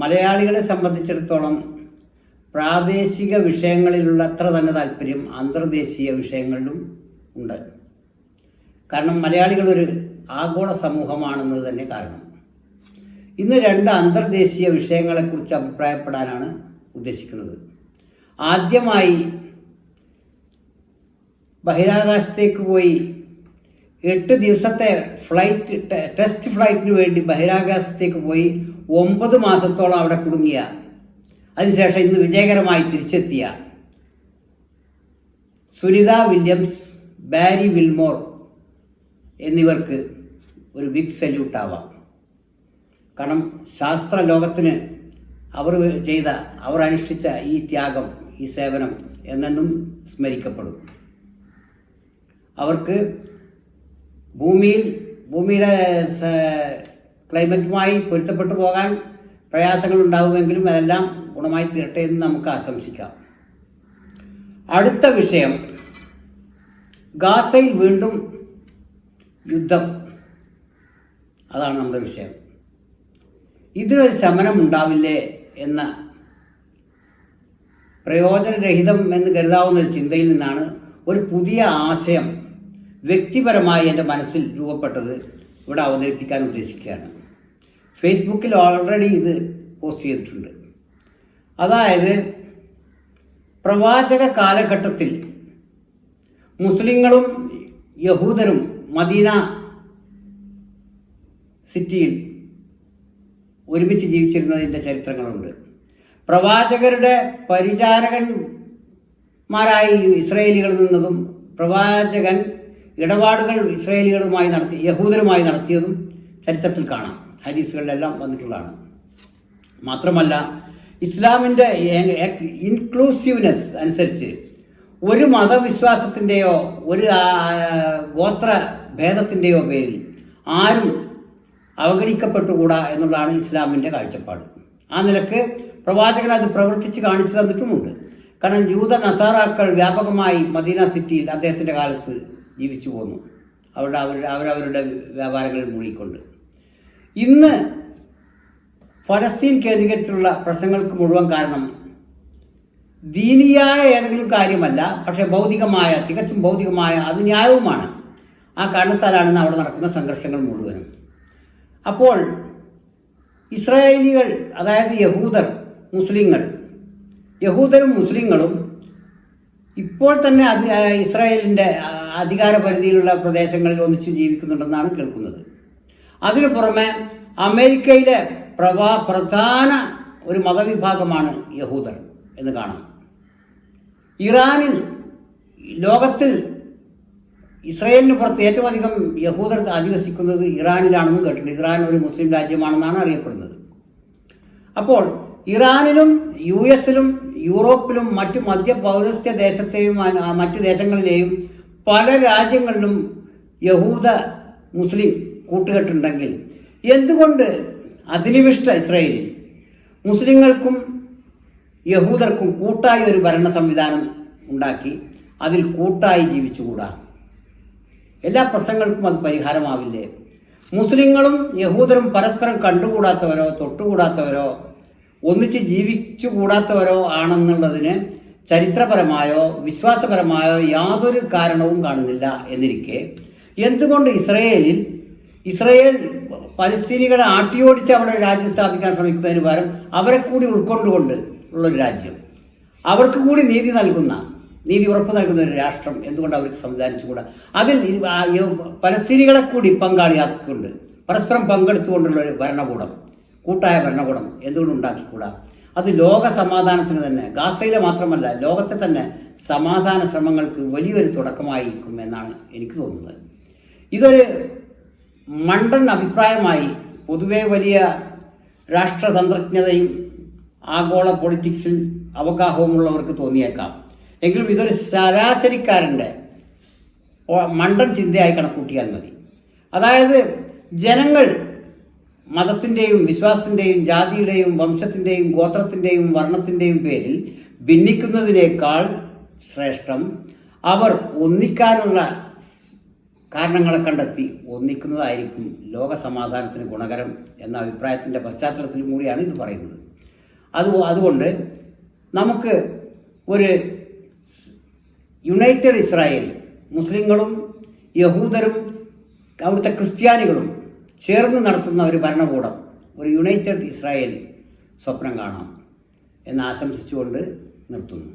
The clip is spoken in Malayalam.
മലയാളികളെ സംബന്ധിച്ചിടത്തോളം പ്രാദേശിക വിഷയങ്ങളിലുള്ള അത്ര തന്നെ താല്പര്യം അന്തർദേശീയ വിഷയങ്ങളിലും ഉണ്ട്. കാരണം മലയാളികളൊരു ആഗോള സമൂഹമാണെന്നത് തന്നെ കാരണം. ഇന്ന് രണ്ട് അന്തർദേശീയ വിഷയങ്ങളെക്കുറിച്ച് അഭിപ്രായപ്പെടാനാണ് ഉദ്ദേശിക്കുന്നത്. ആദ്യമായി ബഹിരാകാശത്തേക്ക് പോയി 8 ദിവസത്തെ ടെസ്റ്റ് ഫ്ലൈറ്റിന് വേണ്ടി ബഹിരാകാശത്തേക്ക് പോയി 9 മാസത്തോളം അവിടെ കുടുങ്ങിയ, അതിനുശേഷം ഇന്ന് വിജയകരമായി തിരിച്ചെത്തിയ സുനിത വില്യംസ്, ബാരി വിൽമോർ എന്നിവർക്ക് ഒരു ബിഗ് സല്യൂട്ട് ആവാം. കാരണം ശാസ്ത്ര ലോകത്തിന് അവർ അനുഷ്ഠിച്ച ഈ ത്യാഗം, ഈ സേവനം എന്നെന്നും സ്മരിക്കപ്പെടും. അവർക്ക് ഭൂമിയുടെ ക്ലൈമറ്റുമായി പൊരുത്തപ്പെട്ടു പോകാൻ പ്രയാസങ്ങൾ ഉണ്ടാവുമെങ്കിലും അതെല്ലാം ഗുണമായി തീരട്ടെ എന്ന് നമുക്ക് ആശംസിക്കാം. അടുത്ത വിഷയം, ഗാസയിൽ വീണ്ടും യുദ്ധം. അതാണ് നമ്മുടെ വിഷയം. ഇതിനൊരു ശമനം ഉണ്ടാവില്ലേ എന്ന പ്രയോജനരഹിതം എന്ന് കരുതാവുന്ന ഒരു ചിന്തയിൽ നിന്നാണ് ഒരു പുതിയ ആശയം വ്യക്തിപരമായി എൻ്റെ മനസ്സിൽ രൂപപ്പെട്ടത് ഇവിടെ അവതരിപ്പിക്കാൻ ഉദ്ദേശിക്കുകയാണ്. ഫേസ്ബുക്കിൽ ഓൾറെഡി ഇത് പോസ്റ്റ് ചെയ്തിട്ടുണ്ട്. അതായത്, പ്രവാചക കാലഘട്ടത്തിൽ മുസ്ലിങ്ങളും യഹൂദരും മദീന സിറ്റിയിൽ ഒരുമിച്ച് ജീവിച്ചിരുന്നതിൻ്റെ ചരിത്രങ്ങളുണ്ട്. പ്രവാചകരുടെ പരിചാരകന്മാരായി ഇസ്രായേലികൾ നിന്നതും പ്രവാചകൻ ഇടപാടുകൾ യഹൂദരുമായി നടത്തിയതും ചരിത്രത്തിൽ കാണാം. ഹദീസുകളിലെല്ലാം വന്നിട്ടുള്ളതാണ്. മാത്രമല്ല, ഇസ്ലാമിൻ്റെ ഇൻക്ലൂസീവ്നെസ് അനുസരിച്ച് ഒരു മതവിശ്വാസത്തിൻ്റെയോ ഒരു ഗോത്ര ഭേദത്തിൻ്റെയോ പേരിൽ ആരും അവഗണിക്കപ്പെട്ടുകൂടാ എന്നുള്ളതാണ് ഇസ്ലാമിൻ്റെ കാഴ്ചപ്പാട്. ആ നിലക്ക് പ്രവാചകൻ അത് പ്രവർത്തിച്ച് കാണിച്ചു തന്നിട്ടുമുണ്ട്. കാരണം യൂത നസാറാക്കൾ വ്യാപകമായി മദീന സിറ്റിയിൽ അദ്ദേഹത്തിൻ്റെ കാലത്ത് ജീവിച്ചു പോന്നു, അവരവരുടെ വ്യാപാരങ്ങളിൽ മുഴുകിക്കൊണ്ട്. ഇന്ന് ഫലസ്തീൻ കേന്ദ്രീകരിച്ചുള്ള പ്രശ്നങ്ങൾക്ക് മുഴുവൻ കാരണം ദീനിയായ ഏതെങ്കിലും കാര്യമല്ല, പക്ഷേ തികച്ചും ഭൗതികമായ, അത് ന്യായവുമാണ്. ആ കാരണത്താലാണ് അവിടെ നടക്കുന്ന സംഘർഷങ്ങൾ മുഴുവനും. അപ്പോൾ ഇസ്രായേലികൾ, അതായത് യഹൂദരും മുസ്ലിങ്ങളും ഇപ്പോൾ തന്നെ ഇസ്രായേലിൻ്റെ അധികാര പരിധിയിലുള്ള പ്രദേശങ്ങളിൽ ഒന്നിച്ച് ജീവിക്കുന്നുണ്ടെന്നാണ് കേൾക്കുന്നത്. അതിനു പുറമെ അമേരിക്കയിലെ പ്രധാന ഒരു മതവിഭാഗമാണ് യഹൂദർ എന്ന് കാണാം. ലോകത്തിൽ ഇസ്രായേലിന് പുറത്ത് ഏറ്റവും അധികം യഹൂദർ അധിവസിക്കുന്നത് ഇറാനിലാണെന്നും കേട്ടിട്ടുണ്ട്. ഇറാൻ ഒരു മുസ്ലിം രാജ്യമാണെന്നാണ് അറിയപ്പെടുന്നത്. അപ്പോൾ ഇറാനിലും US-ലും യൂറോപ്പിലും മറ്റു മധ്യ പൗരസ്ത്യ ദേശത്തെയും മറ്റ് ദേശങ്ങളിലെയും പല രാജ്യങ്ങളിലും യഹൂദ മുസ്ലിം കൂട്ടുകെട്ടുണ്ടെങ്കിൽ എന്തുകൊണ്ട് അധിനിവിഷ്ട ഇസ്രായേലിൽ മുസ്ലിങ്ങൾക്കും യഹൂദർക്കും കൂട്ടായി ഒരു ഭരണ സംവിധാനം ഉണ്ടാക്കി അതിൽ കൂട്ടായി ജീവിച്ചുകൂടാ? എല്ലാ പ്രശ്നങ്ങൾക്കും അത് പരിഹാരമാവില്ലേ? മുസ്ലിങ്ങളും യഹൂദരും പരസ്പരം കണ്ടുകൂടാത്തവരോ തൊട്ടുകൂടാത്തവരോ ഒന്നിച്ച് ജീവിച്ചുകൂടാത്തവരോ ആണെന്നുള്ളതിന് ചരിത്രപരമായോ വിശ്വാസപരമായോ യാതൊരു കാരണവും കാണുന്നില്ല എന്നിരിക്കെ എന്തുകൊണ്ട് ഇസ്രായേൽ പലസ്തീനികളെ ആട്ടിയോടിച്ച് അവിടെ രാജ്യം സ്ഥാപിക്കാൻ ശ്രമിക്കുന്നതിന് പകരം അവരെ കൂടി ഉൾക്കൊണ്ടുകൊണ്ട് ഉള്ളൊരു രാജ്യം, അവർക്ക് കൂടി നീതി ഉറപ്പ് നൽകുന്ന ഒരു രാഷ്ട്രം എന്തുകൊണ്ട് അവർക്ക് സംവിധാനിച്ചുകൂടാ? അതിൽ പലസ്തീനികളെ കൂടി പങ്കാളിയാക്കിക്കൊണ്ട് പരസ്പരം പങ്കെടുത്തുകൊണ്ടുള്ള ഒരു കൂട്ടായ ഭരണകൂടം എന്തുകൊണ്ട് ഉണ്ടാക്കിക്കൂടാ? അത് ലോക സമാധാനത്തിന് തന്നെ, ഗാസയിലെ മാത്രമല്ല ലോകത്തെ തന്നെ സമാധാന ശ്രമങ്ങൾക്ക് വലിയൊരു തുടക്കമായിരിക്കും എന്നാണ് എനിക്ക് തോന്നുന്നത്. ഇതൊരു മണ്ടൻ അഭിപ്രായമായി പൊതുവെ വലിയ രാഷ്ട്രതന്ത്രജ്ഞതയും ആഗോള പൊളിറ്റിക്സിൽ അവഗാഹവുമുള്ളവർക്ക് തോന്നിയേക്കാം. എങ്കിലും ഇതൊരു ശരാശരിക്കാരൻ്റെ മണ്ടൻ ചിന്തയായി കണക്കൂട്ടിയാൽ മതി. അതായത് ജനങ്ങൾ മതത്തിൻ്റെയും വിശ്വാസത്തിൻ്റെയും ജാതിയുടെയും വംശത്തിൻ്റെയും ഗോത്രത്തിൻ്റെയും വർണ്ണത്തിൻ്റെയും പേരിൽ ഭിന്നിക്കുന്നതിനേക്കാൾ ശ്രേഷ്ഠം അവർ ഒന്നിക്കാനുള്ള കാരണങ്ങളെ കണ്ടെത്തി ഒന്നിക്കുന്നതായിരിക്കും ലോക സമാധാനത്തിന് ഗുണകരം എന്ന അഭിപ്രായത്തിൻ്റെ പശ്ചാത്തലത്തിൽ കൂടിയാണ് ഇത് പറയുന്നത്. അതുകൊണ്ട് നമുക്ക് ഒരു യുണൈറ്റഡ് ഇസ്രായേൽ, മുസ്ലിങ്ങളും യഹൂദരും അവിടുത്തെ ക്രിസ്ത്യാനികളും ചേർന്ന് നടത്തുന്ന ഒരു ഭരണകൂടം, ഒരു യുണൈറ്റഡ് ഇസ്രായേൽ സ്വപ്നം കാണാം എന്ന് ആശംസിച്ചുകൊണ്ട് നിർത്തുന്നു.